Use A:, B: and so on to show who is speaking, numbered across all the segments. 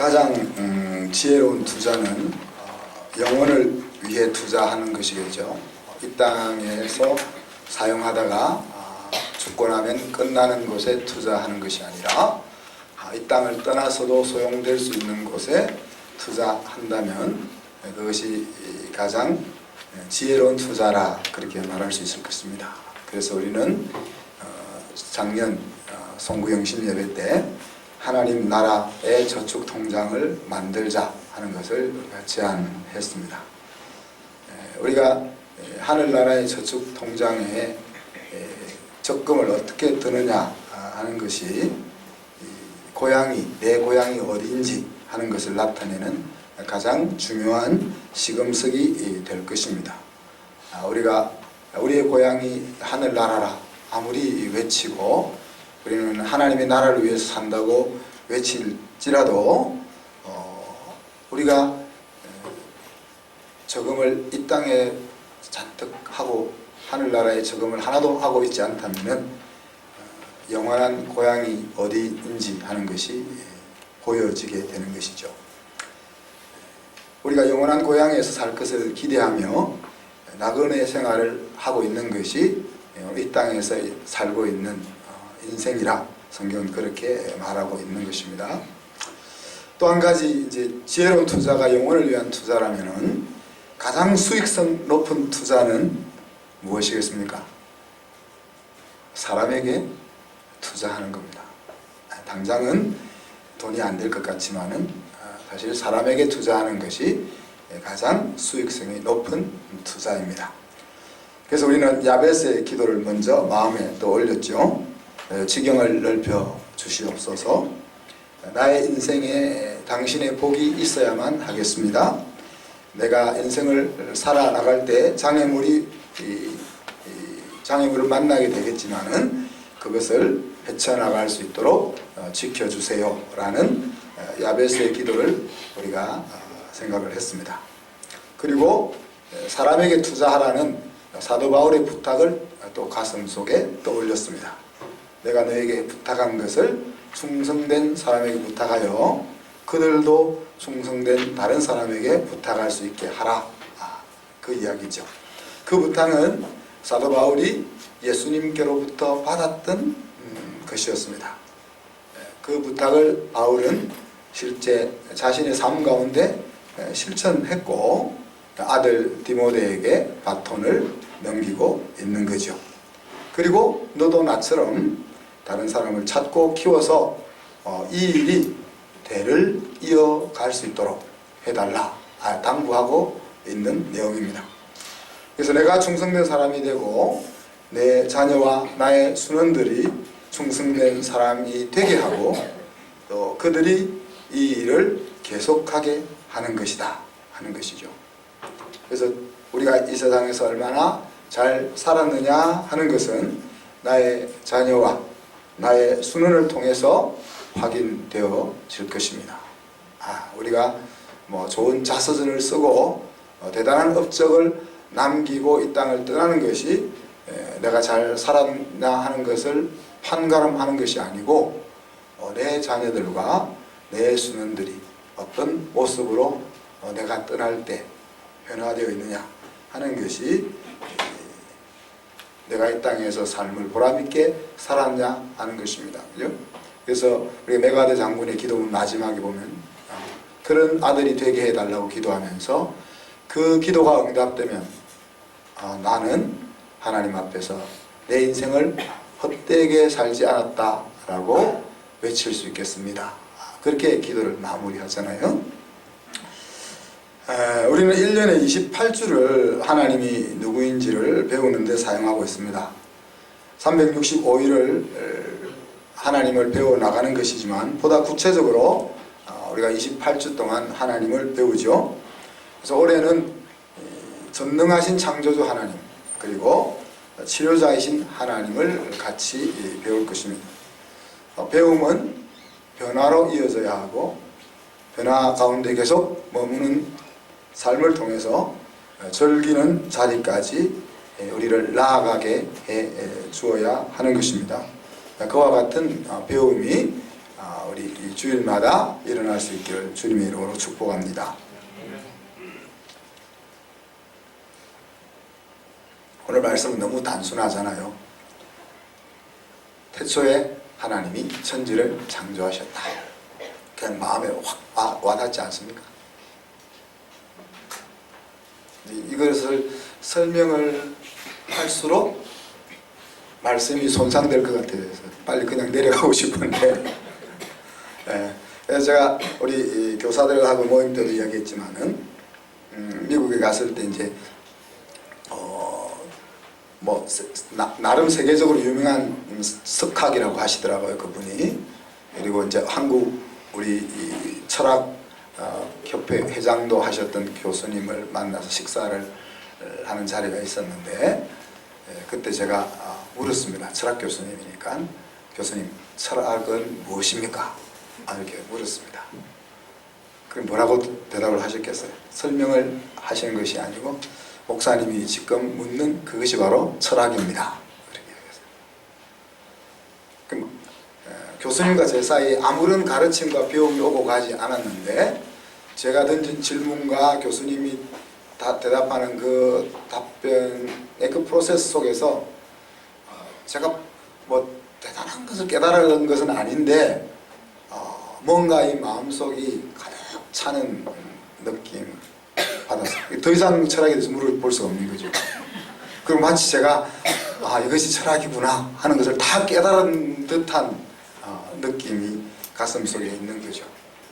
A: 가장 지혜로운 투자는 영혼을 위해 투자하는 것이겠죠. 이 땅에서 사용하다가 죽고 나면 끝나는 곳에 투자하는 것이 아니라 이 땅을 떠나서도 소용될 수 있는 곳에 투자한다면 그것이 가장 지혜로운 투자라 그렇게 말할 수 있을 것입니다. 그래서 우리는 작년 송구영신 예배 때 하나님 나라의 저축통장을 만들자 하는 것을 제안했습니다. 우리가 하늘나라의 저축통장에 적금을 어떻게 드느냐 하는 것이 내 고향이 어디인지 하는 것을 나타내는 가장 중요한 시금석이 될 것입니다. 우리의 고향이 하늘나라라 아무리 외치고 우리는 하나님의 나라를 위해서 산다고 외칠지라도 우리가 적금을 이 땅에 잔뜩 하고 하늘나라에 적금을 하나도 하고 있지 않다면 영원한 고향이 어디인지 하는 것이 보여지게 되는 것이죠. 우리가 영원한 고향에서 살 것을 기대하며 나그네 생활을 하고 있는 것이 이 땅에서 살고 있는 인생이라 성경은 그렇게 말하고 있는 것입니다. 또 한 가지 지혜로운 투자가 영혼을 위한 투자라면은 가장 수익성 높은 투자는 무엇이겠습니까? 사람에게 투자하는 겁니다. 당장은 돈이 안 될 것 같지만은 사실 사람에게 투자하는 것이 가장 수익성이 높은 투자입니다. 그래서 우리는 야베스의 기도를 먼저 마음에 또 올렸죠. 지경을 넓혀 주시옵소서. 나의 인생에 당신의 복이 있어야만 하겠습니다. 내가 인생을 살아나갈 때 장애물을 만나게 되겠지만은 그것을 헤쳐나갈 수 있도록 지켜주세요 라는 야베스의 기도를 우리가 생각을 했습니다. 그리고 사람에게 투자하라는 사도 바울의 부탁을 또 가슴 속에 떠올렸습니다. 내가 너에게 부탁한 것을 충성된 사람에게 부탁하여 그들도 충성된 다른 사람에게 부탁할 수 있게 하라. 그 이야기죠. 그 부탁은 사도 바울이 예수님께로부터 받았던 것이었습니다. 그 부탁을 바울은 실제 자신의 삶 가운데 실천했고 아들 디모데에게 바톤을 넘기고 있는 거죠. 그리고 너도 나처럼 다른 사람을 찾고 키워서 이 일이 대를 이어갈 수 있도록 해달라 당부하고 있는 내용입니다. 그래서 내가 충성된 사람이 되고 내 자녀와 나의 순원들이 충성된 사람이 되게 하고 또 그들이 이 일을 계속하게 하는 것이다 하는 것이죠. 그래서 우리가 이 세상에서 얼마나 잘 살았느냐 하는 것은 나의 자녀와 나의 순원을 통해서 확인되어질 것입니다. 우리가 좋은 자서전을 쓰고 대단한 업적을 남기고 이 땅을 떠나는 것이 내가 잘 살았나 하는 것을 판가름하는 것이 아니고 내 자녀들과 내 순원들이 어떤 모습으로 내가 떠날 때 변화되어 있느냐 하는 것이 내가 이 땅에서 삶을 보람있게 살았냐 하는 것입니다. 그죠? 그래서 우리 메가드 장군의 기도문 마지막에 보면 그런 아들이 되게 해달라고 기도하면서 그 기도가 응답되면 나는 하나님 앞에서 내 인생을 헛되게 살지 않았다라고 외칠 수 있겠습니다. 그렇게 기도를 마무리하잖아요. 우리는 1년에 28주를 하나님이 누구인지를 배우는 데 사용하고 있습니다. 365일을 하나님을 배워나가는 것이지만 보다 구체적으로 우리가 28주 동안 하나님을 배우죠. 그래서 올해는 전능하신 창조주 하나님 그리고 치료자이신 하나님을 같이 배울 것입니다. 배움은 변화로 이어져야 하고 변화 가운데 계속 머무는 삶을 통해서 즐기는 자리까지 우리를 나아가게 해 주어야 하는 것입니다. 그와 같은 배움이 우리 이 주일마다 일어날 수 있기를 주님의 이름으로 축복합니다. 오늘 말씀은 너무 단순하잖아요. 태초에 하나님이 천지를 창조하셨다. 그냥 마음에 확 와닿지 않습니까? 이것을 설명을 할수록 말씀이 손상될 것 같아서 빨리 그냥 내려가고 싶은데 그래서 제가 우리 교사들하고 모임 때도 이야기했지만은 미국에 갔을 때 이제 나름 세계적으로 유명한 석학이라고 하시더라고요, 그분이. 그리고 이제 한국 우리 이 철학 협회 회장도 하셨던 교수님을 만나서 식사를 하는 자리가 있었는데 그때 제가 물었습니다. 철학 교수님이니까 교수님, 철학은 무엇입니까? 이렇게 물었습니다. 그럼 뭐라고 대답을 하셨겠어요? 설명을 하시는 것이 아니고 목사님이 지금 묻는 그것이 바로 철학입니다. 그렇게 얘기했어요. 그럼 교수님과 제 사이에 아무런 가르침과 배움이 오고 가지 않았는데 제가 던진 질문과 교수님이 대답하는 그 답변의 그 프로세스 속에서 제가 뭐 대단한 것을 깨달은 것은 아닌데 뭔가 이 마음속이 가득 차는 느낌 받았어요. 더 이상 철학에 대해서 물어볼 수가 없는 거죠. 그럼 마치 제가 이것이 철학이구나 하는 것을 다 깨달은 듯한 느낌이 가슴속에 있는 거죠.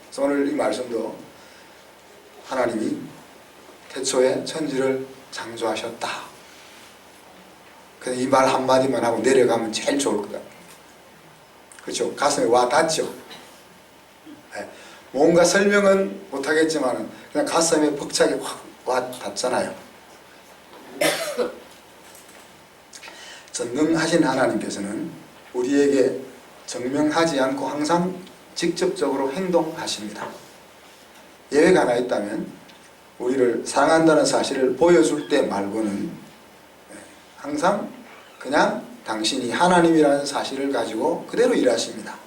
A: 그래서 오늘 이 말씀도 하나님이 태초에 천지를 창조하셨다. 이 말 한마디만 하고 내려가면 제일 좋을 것 같아요. 그렇죠? 가슴에 와 닿죠? 네. 뭔가 설명은 못하겠지만 그냥 가슴에 벅차게 확 와 닿잖아요. 전능하신 하나님께서는 우리에게 증명하지 않고 항상 직접적으로 행동하십니다. 예외가 하나 있다면 우리를 사랑한다는 사실을 보여줄 때 말고는 항상 그냥 당신이 하나님이라는 사실을 가지고 그대로 일하십니다.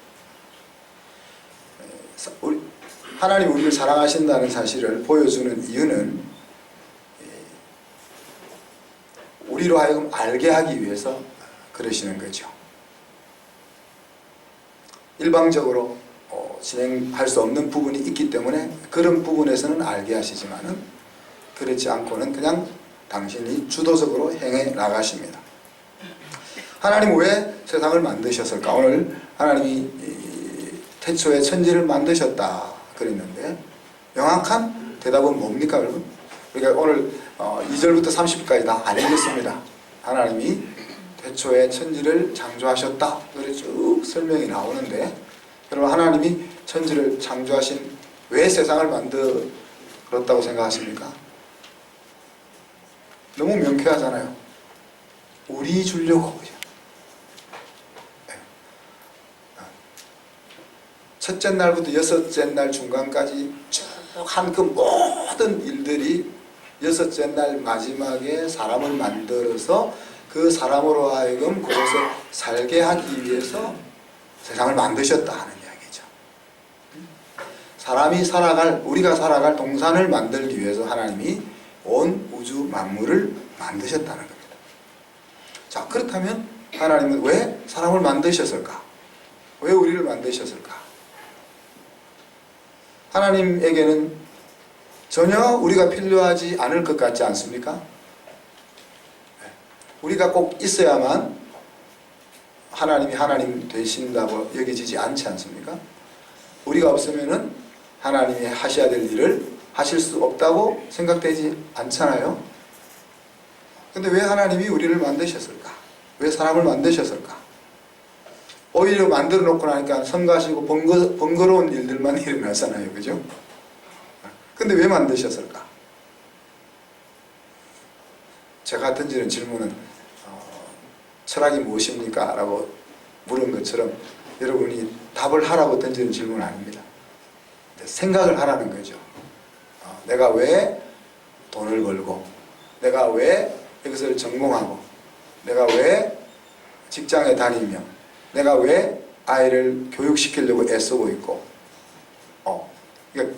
A: 하나님이 우리를 사랑하신다는 사실을 보여주는 이유는 우리로 하여금 알게 하기 위해서 그러시는 거죠. 일방적으로 진행할 수 없는 부분이 있기 때문에 그런 부분에서는 알게 하시지만은 그렇지 않고는 그냥 당신이 주도적으로 행해 나가십니다. 하나님 왜 세상을 만드셨을까? 오늘 하나님이 태초에 천지를 만드셨다 그랬는데 명확한 대답은 뭡니까 여러분? 그러니까 오늘 2절부터 30절까지 다 안 읽었습니다. 하나님이 태초에 천지를 창조하셨다 그래 쭉 설명이 나오는데 여러분 하나님이 천지를 창조하신 왜 세상을 만들었다고 생각하십니까? 너무 명쾌하잖아요. 우리 주려고. 첫째 날부터 여섯째 날 중간까지 쭉 한 그 모든 일들이 여섯째 날 마지막에 사람을 만들어서 그 사람으로 하여금 그곳에 살게 하기 위해서 세상을 만드셨다 하는 이야기죠. 사람이 살아갈, 우리가 살아갈 동산을 만들기 위해서 하나님이 온 우주 만물을 만드셨다는 겁니다. 자, 그렇다면 하나님은 왜 사람을 만드셨을까? 왜 우리를 만드셨을까? 하나님에게는 전혀 우리가 필요하지 않을 것 같지 않습니까? 우리가 꼭 있어야만 하나님이 하나님 되신다고 여겨지지 않지 않습니까? 우리가 없으면은 하나님이 하셔야 될 일을 하실 수 없다고 생각되지 않잖아요? 근데 왜 하나님이 우리를 만드셨을까? 왜 사람을 만드셨을까? 오히려 만들어 놓고 나니까 성가시고 번거로운 일들만 일어나잖아요. 그죠? 근데 왜 만드셨을까? 제가 던지는 질문은 철학이 무엇입니까? 라고 물은 것처럼 여러분이 답을 하라고 던지는 질문은 아닙니다. 생각을 하라는 거죠. 내가 왜 돈을 벌고 내가 왜 이것을 전공하고 내가 왜 직장에 다니며 내가 왜 아이를 교육시키려고 애쓰고 있고, 그러니까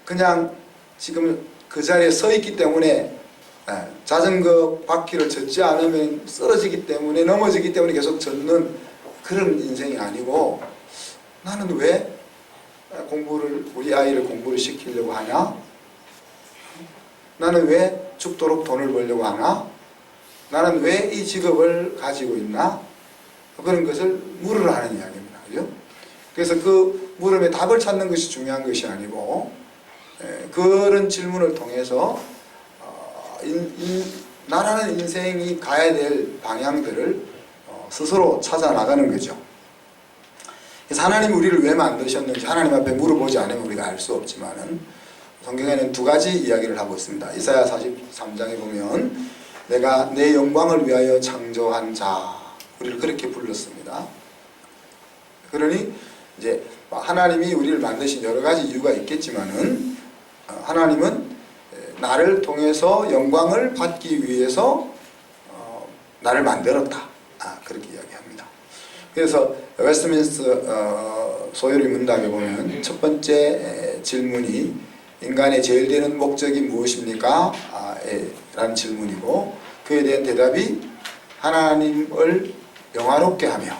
A: 그냥 지금 그 자리에 서 있기 때문에 자전거 바퀴를 젓지 않으면 쓰러지기 때문에, 넘어지기 때문에 계속 젓는 그런 인생이 아니고, 나는 왜 우리 아이를 공부를 시키려고 하냐? 나는 왜 죽도록 돈을 벌려고 하나? 나는 왜 이 직업을 가지고 있나? 그런 것을 물으라는 이야기입니다. 그죠? 그래서 그 물음에 답을 찾는 것이 중요한 것이 아니고, 그런 질문을 통해서 나라는 인생이 가야 될 방향들을 스스로 찾아 나가는 거죠. 그래서 하나님이 우리를 왜 만드셨는지 하나님 앞에 물어보지 않으면 우리가 알 수 없지만은, 성경에는 두 가지 이야기를 하고 있습니다. 이사야 43장에 보면 내가 내 영광을 위하여 창조한 자, 우리를 그렇게 불렀습니다. 그러니 이제 하나님이 우리를 만드신 여러 가지 이유가 있겠지만은, 하나님은 나를 통해서 영광을 받기 위해서 나를 만들었다, 그렇게 이야기합니다. 그래서 웨스트민스터 소요리 문답에 보면 첫 번째 질문이 인간의 제일 되는 목적이 무엇입니까? 라는 질문이고, 그에 대한 대답이 하나님을 영화롭게 하며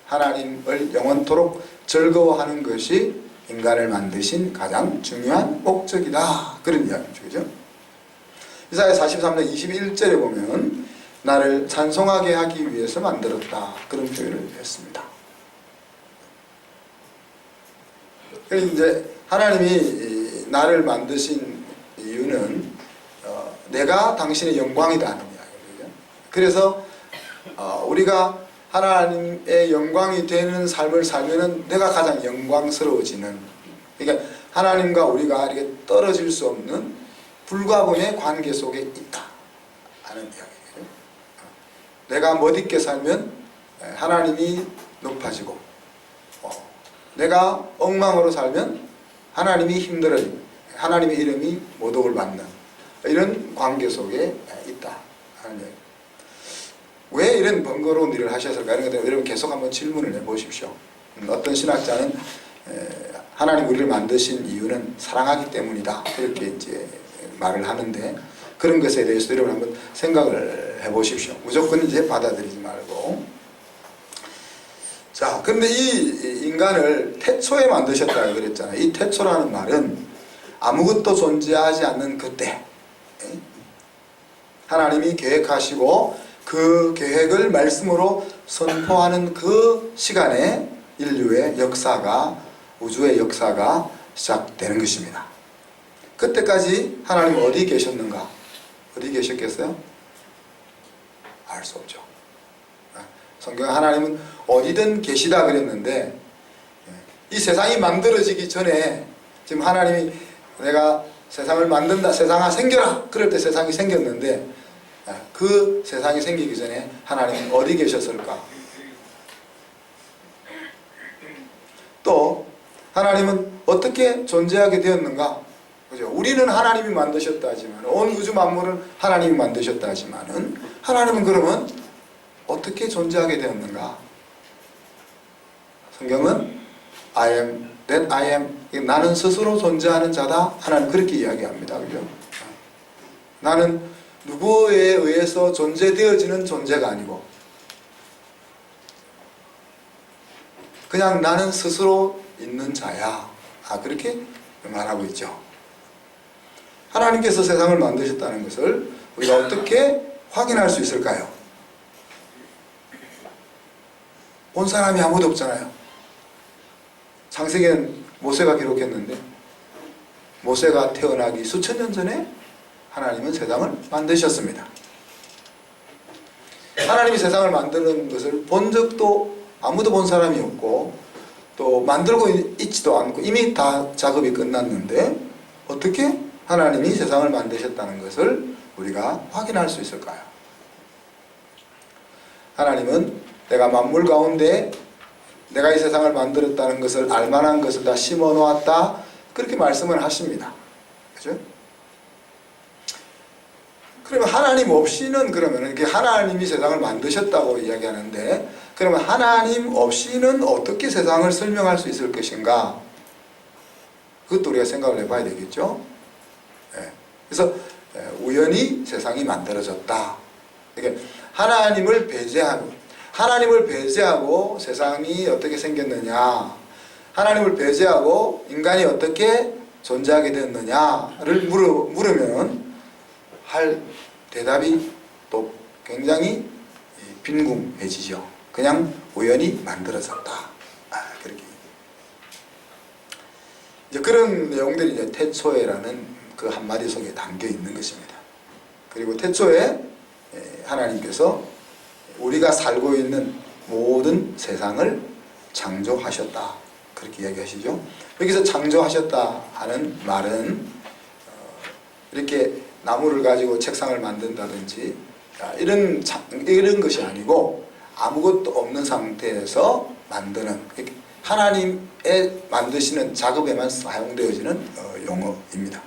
A: 하나님을 영원토록 즐거워하는 것이 인간을 만드신 가장 중요한 목적이다, 그런 이야기죠. 그죠? 이사야 43장 21절에 보면 나를 찬송하게 하기 위해서 만들었다, 그런 표현을 했습니다. 이제 하나님이 나를 만드신 이유는 내가 당신의 영광이다 하는 이야기죠. 그래서 우리가 하나님의 영광이 되는 삶을 살면은 내가 가장 영광스러워지는, 그러니까 하나님과 우리가 이렇게 떨어질 수 없는 불가분의 관계 속에 있다 하는 이야기예요. 내가 멋있게 살면 하나님이 높아지고, 내가 엉망으로 살면 하나님이 힘들어지고 하나님의 이름이 모독을 받는 이런 관계 속에 있다 하는 이야기. 왜 이런 번거로운 일을 하셨을까? 이런 것들 여러분 계속 한번 질문을 해보십시오. 어떤 신학자는 하나님 우리를 만드신 이유는 사랑하기 때문이다, 그렇게 이제 말을 하는데, 그런 것에 대해서 여러분 한번 생각을 해보십시오. 무조건 이제 받아들이지 말고. 자, 근데 이 인간을 태초에 만드셨다고 그랬잖아요. 이 태초라는 말은 아무것도 존재하지 않는 그때 하나님이 계획하시고 그 계획을 말씀으로 선포하는 그 시간에 인류의 역사가, 우주의 역사가 시작되는 것입니다. 그때까지 하나님 어디 계셨는가? 어디 계셨겠어요? 알 수 없죠. 성경에 하나님은 어디든 계시다 그랬는데, 이 세상이 만들어지기 전에 지금 하나님이 내가 세상을 만든다, 세상아 생겨라, 그럴 때 세상이 생겼는데, 그 세상이 생기기 전에 하나님은 어디 계셨을까? 또 하나님은 어떻게 존재하게 되었는가? 그죠? 우리는 하나님이 만드셨다 하지만, 온 우주 만물은 하나님이 만드셨다 하지만은, 하나님은 그러면 어떻게 존재하게 되었는가? 성경은 I am that I am, 나는 스스로 존재하는 자다, 하나님 그렇게 이야기합니다. 그죠? 나는 누구에 의해서 존재되어지는 존재가 아니고 그냥 나는 스스로 있는 자야, 그렇게 말하고 있죠. 하나님께서 세상을 만드셨다는 것을 우리가 어떻게 확인할 수 있을까요? 본 사람이 아무도 없잖아요. 창세기는 모세가 기록했는데, 모세가 태어나기 수천 년 전에 하나님은 세상을 만드셨습니다. 하나님이 세상을 만드는 것을 본 적도 아무도 본 사람이 없고, 또 만들고 있지도 않고 이미 다 작업이 끝났는데 어떻게 하나님이 세상을 만드셨다는 것을 우리가 확인할 수 있을까요? 하나님은 내가 만물 가운데 내가 이 세상을 만들었다는 것을 알만한 것을 다 심어 놓았다, 그렇게 말씀을 하십니다. 그죠? 그러면 하나님 없이는, 그러면 이렇게 하나님이 세상을 만드셨다고 이야기하는데 그러면 하나님 없이는 어떻게 세상을 설명할 수 있을 것인가? 그것도 우리가 생각을 해봐야 되겠죠. 그래서 우연히 세상이 만들어졌다. 그러니까 하나님을 배제하고 세상이 어떻게 생겼느냐, 하나님을 배제하고 인간이 어떻게 존재하게 됐느냐를 물으면 할 대답이 또 굉장히 빈궁해지죠. 그냥 우연히 만들어졌다. 그렇게. 이제 그런 내용들이 이제 태초에라는 그 한마디 속에 담겨 있는 것입니다. 그리고 태초에 하나님께서 우리가 살고 있는 모든 세상을 창조하셨다. 그렇게 이야기하시죠. 여기서 창조하셨다 하는 말은 이렇게 나무를 가지고 책상을 만든다든지 이런 것이 아니고 아무것도 없는 상태에서 만드는, 하나님의 만드시는 작업에만 사용되어지는 용어입니다.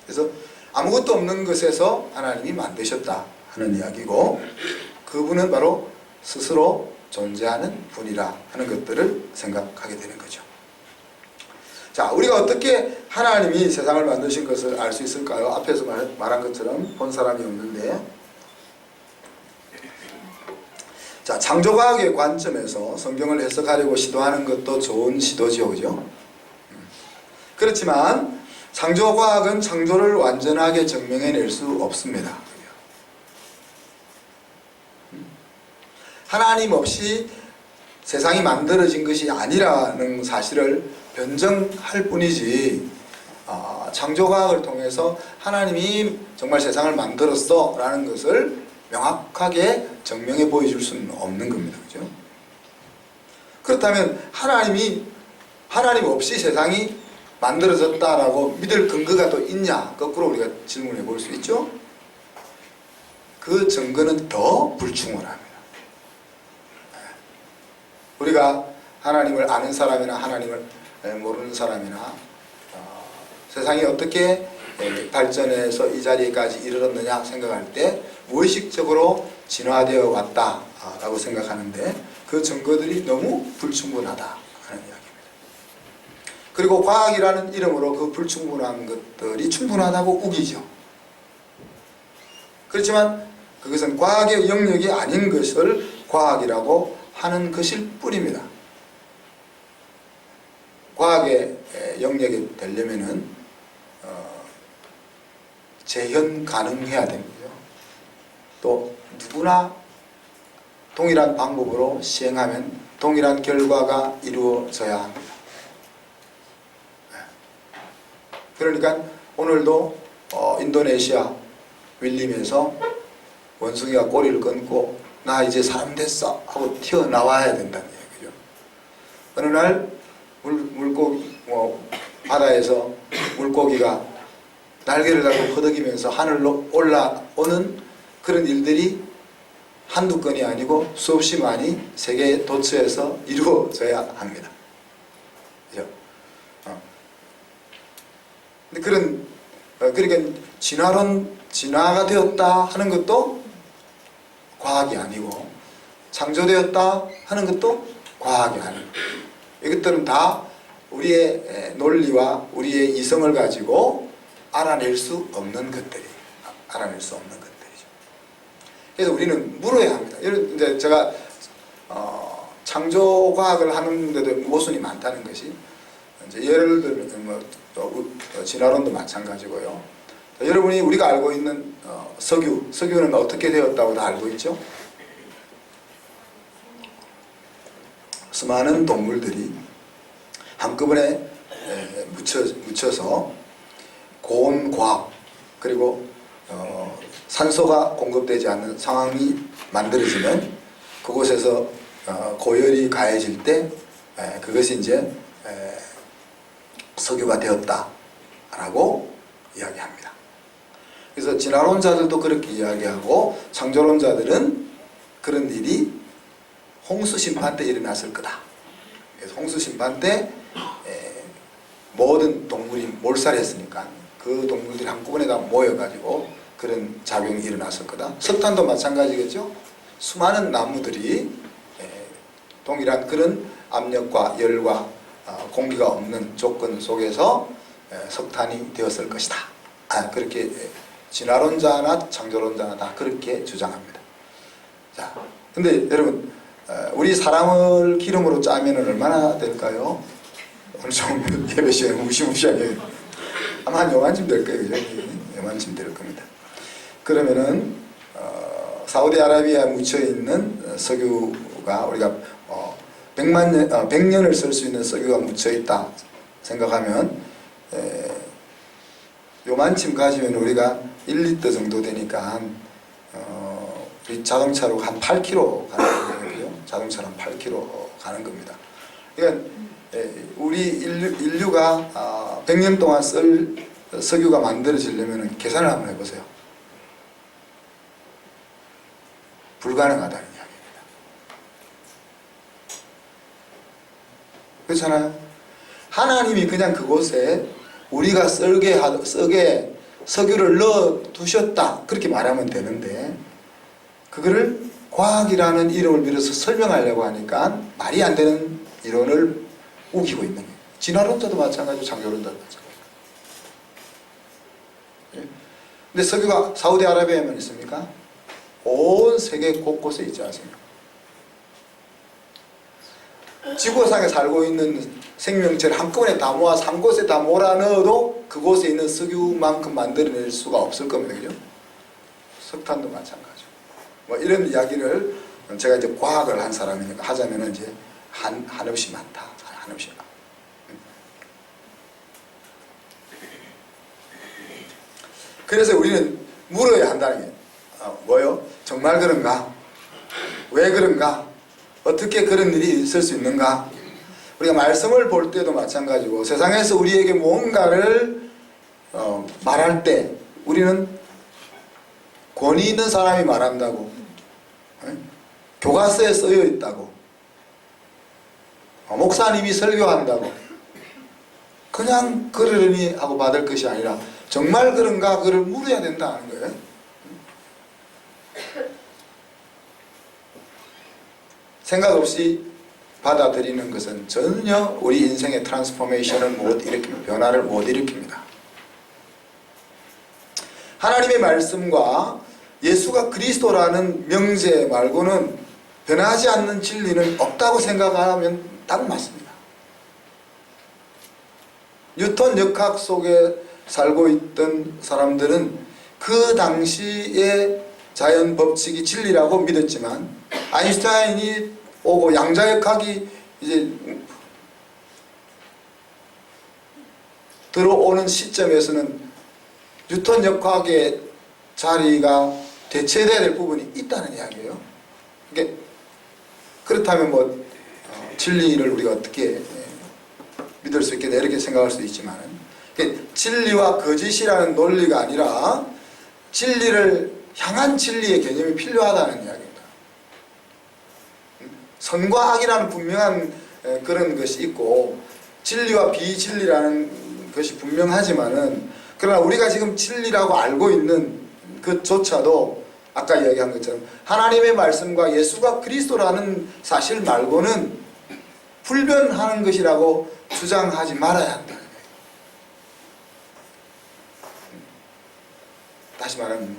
A: 그래서 아무것도 없는 것에서 하나님이 만드셨다 하는 이야기고, 그분은 바로 스스로 존재하는 분이라 하는 것들을 생각하게 되는 거죠. 자, 우리가 어떻게 하나님이 세상을 만드신 것을 알 수 있을까요? 앞에서 말한 것처럼 본 사람이 없는데, 자, 창조과학의 관점에서 성경을 해석하려고 시도하는 것도 좋은 시도지요, 그죠? 그렇지만 창조과학은 창조를 완전하게 증명해낼 수 없습니다. 하나님 없이 세상이 만들어진 것이 아니라는 사실을 변증할 뿐이지, 창조과학을 통해서 하나님이 정말 세상을 만들었어 라는 것을 명확하게 증명해 보여줄 수는 없는 겁니다. 그죠? 그렇다면 하나님 없이 세상이 만들어졌다라고 믿을 근거가 또 있냐? 거꾸로 우리가 질문해 볼 수 있죠? 그 증거는 더 불충분합니다. 우리가 하나님을 아는 사람이나 하나님을 모르는 사람이나 세상이 어떻게 발전해서 이 자리까지 이르렀느냐 생각할 때 무의식적으로 진화되어 왔다라고 생각하는데, 그 증거들이 너무 불충분하다 하는 이야기입니다. 그리고 과학이라는 이름으로 그 불충분한 것들이 충분하다고 우기죠. 그렇지만 그것은 과학의 영역이 아닌 것을 과학이라고 하는 것일 뿐입니다. 과학의 영역이 되려면은 재현 가능해야 됩니다. 또 누구나 동일한 방법으로 시행하면 동일한 결과가 이루어져야 합니다. 그러니까 오늘도 인도네시아 윌림에서 원숭이가 꼬리를 끊고 나 이제 사람 됐어 하고 튀어나와야 된다는 얘기죠. 어느 날 물고기 바다에서 물고기가 날개를 달고 허덕이면서 하늘로 올라오는 그런 일들이 한두 건이 아니고 수없이 많이 세계 도처에서 이루어져야 합니다. 그죠? 근데 그러니까 진화가 되었다 하는 것도 과학이 아니고, 창조되었다 하는 것도 과학이 아니고, 이것들은 다 우리의 논리와 우리의 이성을 가지고 알아낼 수 없는 것들이죠. 그래서 우리는 물어야 합니다. 이제 제가 창조과학을 하는데도 모순이 많다는 것이, 이제 예를 들면 진화론도 마찬가지고요. 여러분이 우리가 알고 있는 석유는 어떻게 되었다고 다 알고 있죠? 수많은 동물들이 한꺼번에 묻혀서 고온 과학, 그리고 산소가 공급되지 않는 상황이 만들어지면 그곳에서 고열이 가해질 때 그것이 이제 석유가 되었다라고 이야기합니다. 그래서 진화론자들도 그렇게 이야기하고, 창조론자들은 그런 일이 홍수 심판 때 일어났을 거다. 그래서 홍수 심판 때 모든 동물이 몰살했으니까 그 동물들이 한꺼번에 다 모여가지고 그런 작용이 일어났을 거다. 석탄도 마찬가지겠죠. 수많은 나무들이 동일한 그런 압력과 열과 공기가 없는 조건 속에서 석탄이 되었을 것이다. 그렇게 진화론자나 창조론자나 다 그렇게 주장합니다. 자, 근데 여러분, 우리 사람을 기름으로 짜면 얼마나 될까요? 오늘 좀 예배 시간에 무시무시하게 아마 한 요만쯤 될 거예요. 그죠? 요만쯤 될 겁니다. 그러면은 사우디아라비아에 묻혀있는 석유가 우리가 100년을 쓸 수 있는 석유가 묻혀있다 생각하면 요만큼 가지면 우리가 1리터 정도 되니까 우리 자동차로 한 8km 가는 거고요. 자동차로 한 8km 가는 겁니다. 그러니까 우리 인류가 100년 동안 쓸 석유가 만들어지려면 계산을 한번 해보세요. 불가능하다는 이야기입니다. 그렇잖아요. 하나님이 그냥 그곳에 우리가 쓰게 석유를 넣어 두셨다 그렇게 말하면 되는데 그거를 과학이라는 이름을 빌어서 설명하려고 하니까 말이 안 되는 이론을 우기고 있는 거예요. 진화론자도 마찬가지고 창조론자도 마찬가지고. 근데 석유가 사우디아라비아에만 있습니까? 온 세계 곳곳에 있지 않습니까? 지구상에 살고 있는 생명체를 한꺼번에 다 모아서 한 곳에 다 몰아넣어도 그곳에 있는 석유만큼 만들어낼 수가 없을 겁니다. 그죠? 석탄도 마찬가지고. 뭐 이런 이야기를 제가 이제 과학을 한 사람이니까 하자면은 이제 한없이 많다. 한없이 많다. 그래서 우리는 물어야 한다는 게 뭐요? 정말 그런가? 왜 그런가? 어떻게 그런 일이 있을 수 있는가? 우리가 말씀을 볼 때도 마찬가지고 세상에서 우리에게 뭔가를 말할 때 우리는 권위 있는 사람이 말한다고, 교과서에 쓰여 있다고, 목사님이 설교한다고 그냥 그러려니 하고 받을 것이 아니라 정말 그런가? 그를 물어야 된다는 거예요. 생각 없이 받아들이는 것은 전혀 우리 인생의 트랜스포메이션을 못 일으킵니다. 변화를 못 일으킵니다. 하나님의 말씀과 예수가 그리스도라는 명제 말고는 변하지 않는 진리는 없다고 생각하면 딱 맞습니다. 뉴턴 역학 속에 살고 있던 사람들은 그 당시의 자연 법칙이 진리라고 믿었지만 아인슈타인이 오고 양자역학이 이제 들어오는 시점에서는 뉴턴 역학의 자리가 대체돼야 될 부분이 있다는 이야기예요. 그렇다면 뭐 진리를 우리가 어떻게 믿을 수 있겠냐 이렇게 생각할 수도 있지만 진리와 거짓이라는 논리가 아니라 진리를 향한 진리의 개념이 필요하다는 이야기입니다. 선과 악이라는 분명한 그런 것이 있고 진리와 비진리라는 것이 분명하지만은 그러나 우리가 지금 진리라고 알고 있는 그조차도 아까 이야기한 것처럼 하나님의 말씀과 예수가 그리스도라는 사실 말고는 불변하는 것이라고 주장하지 말아야 한다. 다시 말하면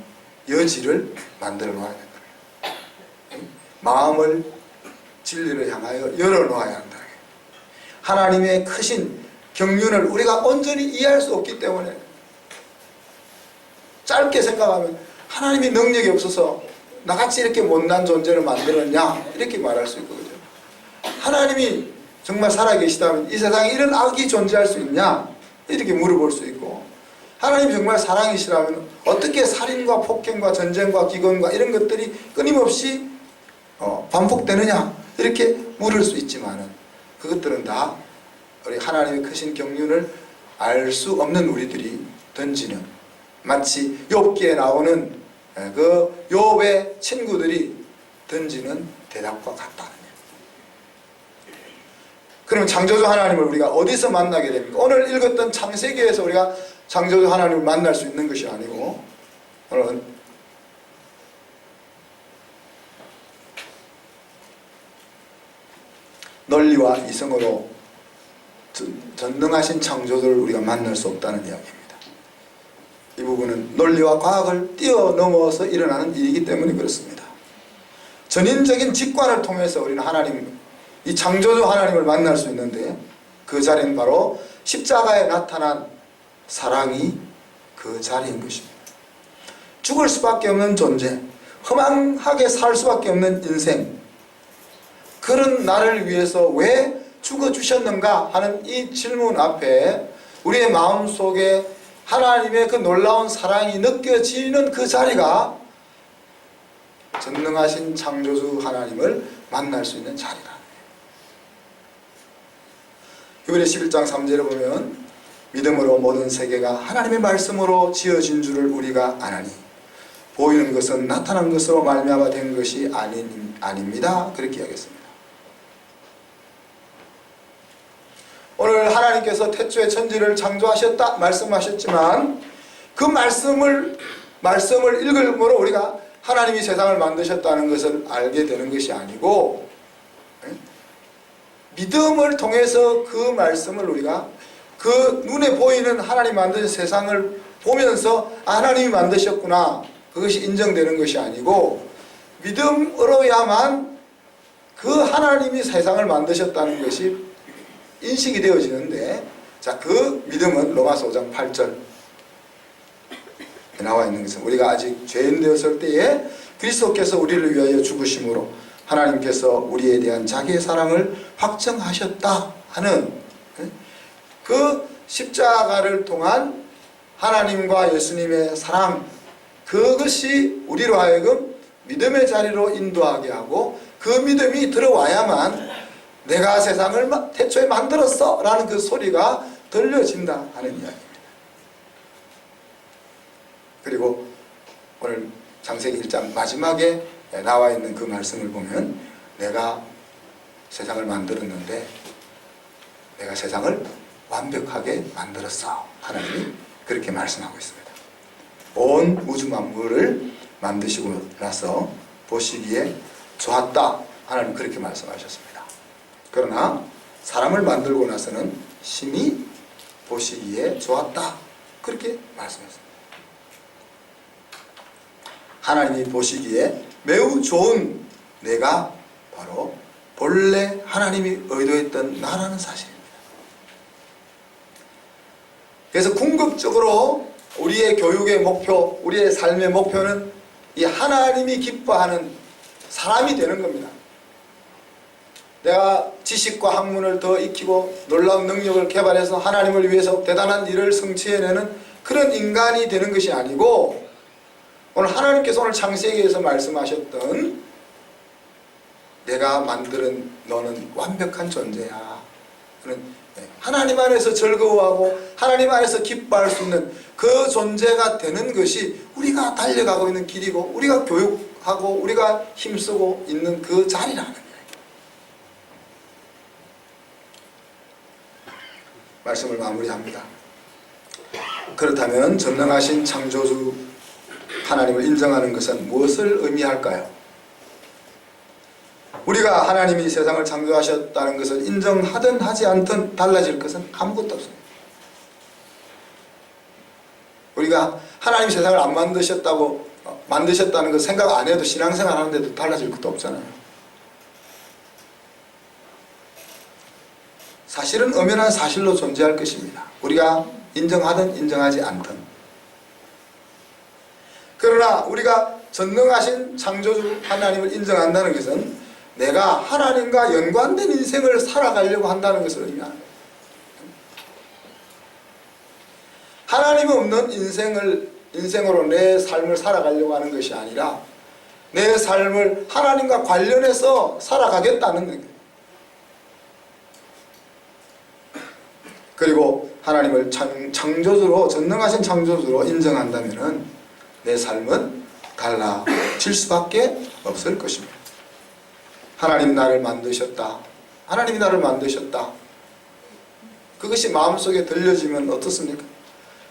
A: 여지를 만들어 놓아야 된다. 마음을 진리를 향하여 열어놓아야 한다. 하나님의 크신 경륜을 우리가 온전히 이해할 수 없기 때문에 짧게 생각하면 하나님이 능력이 없어서 나같이 이렇게 못난 존재를 만들었냐 이렇게 말할 수 있거든요. 하나님이 정말 살아계시다면 이 세상에 이런 악이 존재할 수 있냐 이렇게 물어볼 수 있고 하나님이 정말 사랑이시라면 어떻게 살인과 폭행과 전쟁과 기근과 이런 것들이 끊임없이 반복되느냐 이렇게 물을 수 있지만은 그것들은 다 우리 하나님의 크신 경륜을 알 수 없는 우리들이 던지는 마치 욥기에 나오는 그 욥의 친구들이 던지는 대답과 같다는 거예요. 그럼 창조주 하나님을 우리가 어디서 만나게 됩니까? 오늘 읽었던 창세기에서 우리가 창조주 하나님을 만날 수 있는 것이 아니고 오늘 논리와 이성으로 전능하신 창조주를 우리가 만날 수 없다는 이야기입니다. 이 부분은 논리와 과학을 뛰어넘어서 일어나는 일이기 때문에 그렇습니다. 전인적인 직관을 통해서 우리는 하나님, 이 창조주 하나님을 만날 수 있는데, 그 자리는 바로 십자가에 나타난 사랑이 그 자리인 것입니다. 죽을 수밖에 없는 존재, 허망하게 살 수밖에 없는 인생, 그런 나를 위해서 왜 죽어주셨는가 하는 이 질문 앞에 우리의 마음속에 하나님의 그 놀라운 사랑이 느껴지는 그 자리가 전능하신 창조주 하나님을 만날 수 있는 자리다. 히브리 11장 3절에 보면 믿음으로 모든 세계가 하나님의 말씀으로 지어진 줄을 우리가 아나니 보이는 것은 나타난 것으로 말미암아 된 것이 아닙니다. 그렇게 이야기했습니다. 오늘 하나님께서 태초에 천지를 창조하셨다 말씀하셨지만, 그 말씀을 읽음으로 우리가 하나님이 세상을 만드셨다는 것을 알게 되는 것이 아니고, 믿음을 통해서 그 말씀을 우리가 그 눈에 보이는 하나님 만드신 세상을 보면서 하나님이 만드셨구나, 그것이 인정되는 것이 아니고, 믿음으로야만 그 하나님이 세상을 만드셨다는 것이 인식이 되어지는데, 자, 그 믿음은 로마서 5장 8절에 나와 있는 것은 우리가 아직 죄인 되었을 때에 그리스도께서 우리를 위하여 죽으심으로 하나님께서 우리에 대한 자기의 사랑을 확정하셨다 하는 그 십자가를 통한 하나님과 예수님의 사랑, 그것이 우리로 하여금 믿음의 자리로 인도하게 하고, 그 믿음이 들어와야만 내가 세상을 태초에 만들었어 라는 그 소리가 들려진다 하는 이야기입니다. 그리고 오늘 창세기 1장 마지막에 나와 있는 그 말씀을 보면, 내가 세상을 만들었는데 내가 세상을 완벽하게 만들었어, 하나님이 그렇게 말씀하고 있습니다. 온 우주 만물을 만드시고 나서 보시기에 좋았다, 하나님 그렇게 말씀하셨습니다. 그러나 사람을 만들고 나서는 심히 보시기에 좋았다, 그렇게 말씀했습니다. 하나님이 보시기에 매우 좋은 내가 바로 본래 하나님이 의도했던 나라는 사실입니다. 그래서 궁극적으로 우리의 교육의 목표, 우리의 삶의 목표는 이 하나님이 기뻐하는 사람이 되는 겁니다. 내가 지식과 학문을 더 익히고 놀라운 능력을 개발해서 하나님을 위해서 대단한 일을 성취해내는 그런 인간이 되는 것이 아니고, 오늘 하나님께서 오늘 창세기에서 말씀하셨던 내가 만드는 너는 완벽한 존재야, 하나님 안에서 즐거워하고 하나님 안에서 기뻐할 수 있는 그 존재가 되는 것이 우리가 달려가고 있는 길이고, 우리가 교육하고 우리가 힘쓰고 있는 그 자리라는 거예요. 말씀을 마무리합니다. 그렇다면 전능하신 창조주 하나님을 인정하는 것은 무엇을 의미할까요? 우리가 하나님이 세상을 창조하셨다는 것을 인정하든 하지 않든 달라질 것은 아무것도 없습니다. 우리가 하나님 세상을 안 만드셨다는 것 생각 안 해도 신앙생활 하는데도 달라질 것도 없잖아요. 사실은 엄연한 사실로 존재할 것입니다. 우리가 인정하든 인정하지 않든. 그러나 우리가 전능하신 창조주 하나님을 인정한다는 것은 내가 하나님과 연관된 인생을 살아가려고 한다는 것을 의미합니다. 하나님 없는 인생으로 내 삶을 살아가려고 하는 것이 아니라 내 삶을 하나님과 관련해서 살아가겠다는 거예요. 그리고 하나님을 창조주로, 전능하신 창조주로 인정한다면 내 삶은 달라질 수밖에 없을 것입니다. 하나님 나를 만드셨다, 하나님이 나를 만드셨다, 그것이 마음속에 들려지면 어떻습니까?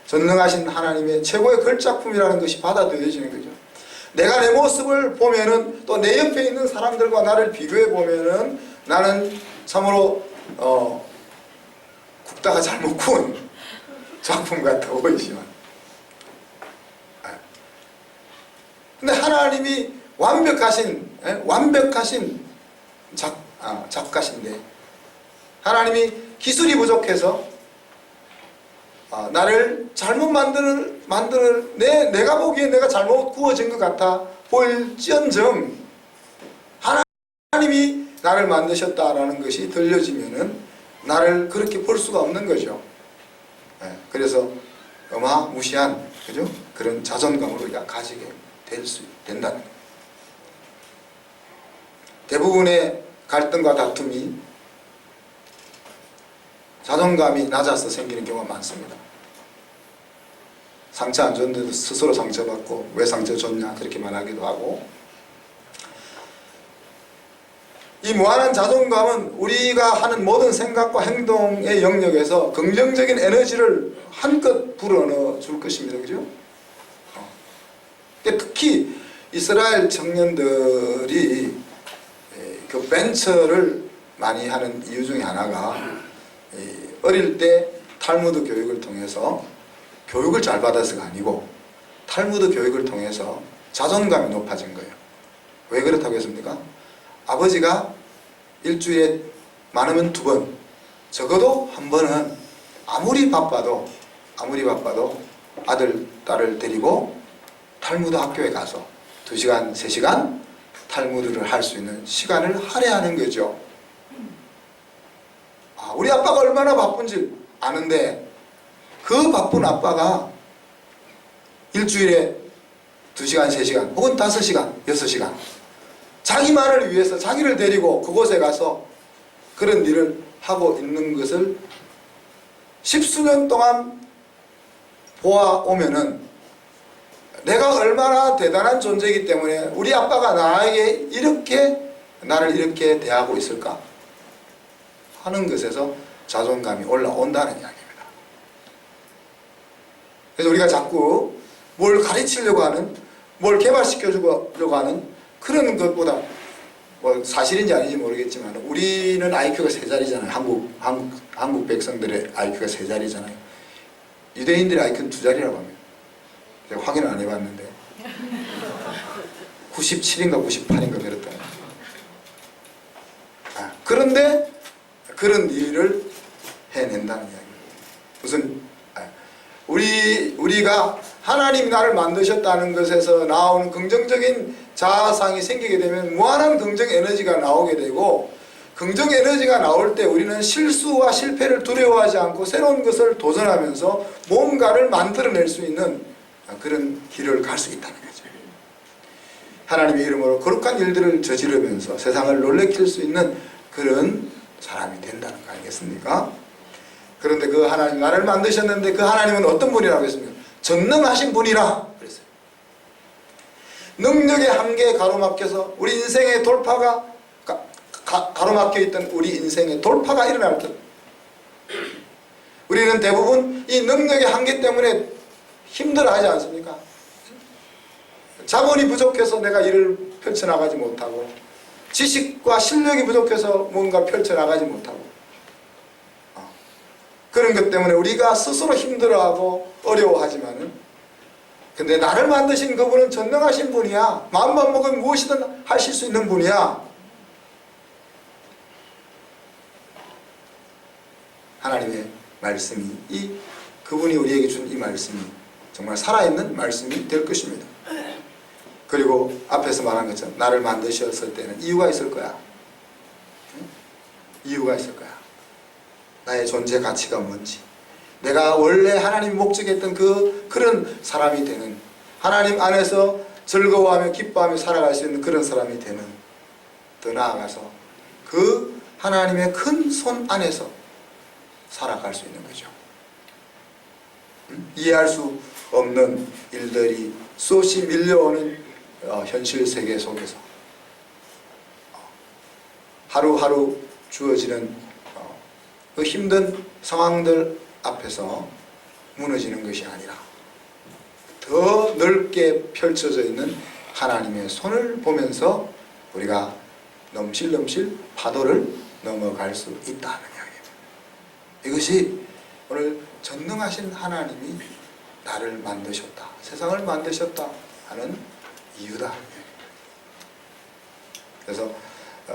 A: 전능하신 하나님의 최고의 걸작품이라는 것이 받아들여지는 거죠. 내가 내 모습을 보면은, 또 내 옆에 있는 사람들과 나를 비교해 보면은 나는 참으로 굽다가 잘못 구운 작품 같아 보이지만, 근데 하나님이 완벽하신 작가신데, 하나님이 기술이 부족해서 나를 잘못 내가 보기에 내가 잘못 구워진 것 같아 보일지언정 하나님이 나를 만드셨다라는 것이 들려지면은 나를 그렇게 볼 수가 없는 거죠. 그래서 어마무시한, 그죠? 그런 자존감을 우리가 가지게 된다는 거예요. 대부분의 갈등과 다툼이 자존감이 낮아서 생기는 경우가 많습니다. 상처 안 줬는데도 스스로 상처받고 왜 상처 줬냐 그렇게 말하기도 하고, 이 무한한 자존감은 우리가 하는 모든 생각과 행동의 영역에서 긍정적인 에너지를 한껏 불어넣어 줄 것입니다. 그죠? 특히 이스라엘 청년들이 그 벤처를 많이 하는 이유 중에 하나가 어릴 때 탈무드 교육을 통해서, 교육을 잘 받아서가 아니고 탈무드 교육을 통해서 자존감이 높아진 거예요. 왜 그렇다고 했습니까? 아버지가 일주일에 많으면 2번, 적어도 한 번은 아무리 바빠도 아들, 딸을 데리고 탈무드 학교에 가서 2시간, 3시간 탈무드를 할 수 있는 시간을 할애하는 거죠. 우리 아빠가 얼마나 바쁜지 아는데 그 바쁜 아빠가 일주일에 2시간, 3시간 혹은 5시간, 6시간 자기만을 위해서 자기를 데리고 그곳에 가서 그런 일을 하고 있는 것을 10수년 동안 보아오면은 내가 얼마나 대단한 존재이기 때문에 우리 아빠가 나를 이렇게 대하고 있을까 하는 것에서 자존감이 올라온다는 이야기입니다. 그래서 우리가 자꾸 뭘 가르치려고 하는, 뭘 개발시켜주려고 하는 그런 것보다, 뭐 사실인지 아닌지 모르겠지만 우리는 IQ가 3자리잖아요. 한국 백성들의 IQ가 3자리잖아요. 유대인들의 IQ는 2자리라고 합니다. 제가 확인을 안 해봤는데 97인가 98인가 그랬다. 그런데 그런 일을 해낸다는 이야기입니다. 무슨 우리가 하나님 나를 만드셨다는 것에서 나오는 긍정적인 자아상이 생기게 되면 무한한 긍정 에너지가 나오게 되고, 긍정 에너지가 나올 때 우리는 실수와 실패를 두려워하지 않고 새로운 것을 도전하면서 뭔가를 만들어낼 수 있는 그런 길을 갈 수 있다는 거죠. 하나님의 이름으로 거룩한 일들을 저지르면서 세상을 놀래킬 수 있는 그런 사람이 된다는 거 아니겠습니까? 그런데 그 하나님, 나를 만드셨는데 그 하나님은 어떤 분이라고 했습니까? 전능하신 분이라 그랬어요. 능력의 한계에 가로막혀서 우리 인생의 돌파가 가로막혀 있던 우리 인생의 돌파가 일어날 때 우리는 대부분 이 능력의 한계 때문에 힘들어하지 않습니까? 자본이 부족해서 내가 일을 펼쳐나가지 못하고, 지식과 실력이 부족해서 뭔가 펼쳐나가지 못하고, 그런 것 때문에 우리가 스스로 힘들어하고 어려워하지만은, 근데 나를 만드신 그분은 전능하신 분이야. 마음만 먹으면 무엇이든 하실 수 있는 분이야. 하나님의 말씀이, 그분이 우리에게 준 이 말씀이 정말 살아있는 말씀이 될 것입니다. 그리고 앞에서 말한 것처럼 나를 만드셨을 때는 이유가 있을 거야. 이유가 있을 거야. 나의 존재 가치가 뭔지, 내가 원래 하나님이 목적했던 그런 사람이 되는, 하나님 안에서 즐거워하며 기뻐하며 살아갈 수 있는 그런 사람이 되는, 더 나아가서 그 하나님의 큰 손 안에서 살아갈 수 있는 거죠. 이해할 수 없는 일들이 수없이 밀려오는 현실 세계 속에서 하루하루 주어지는 그 힘든 상황들 앞에서 무너지는 것이 아니라 더 넓게 펼쳐져 있는 하나님의 손을 보면서 우리가 넘실넘실 파도를 넘어갈 수 있다는 이야기입니다. 이것이 오늘 전능하신 하나님이 나를 만드셨다, 세상을 만드셨다 하는 이유다. 그래서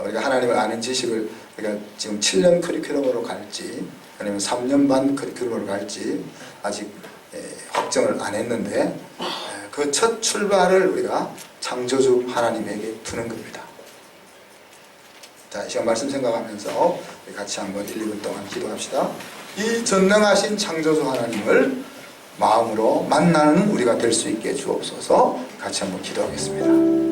A: 우리가 하나님을 아는 지식을 우리가 지금 7년 커리큘럼으로 갈지 아니면 3년 반 커리큘럼으로 갈지 아직 확정을 안 했는데 그 첫 출발을 우리가 창조주 하나님에게 두는 겁니다. 자, 이 시간 말씀 생각하면서 우리 같이 한번 1, 2분 동안 기도합시다. 이 전능하신 창조주 하나님을 마음으로 만나는 우리가 될 수 있게 주옵소서. 같이 한번 기도하겠습니다.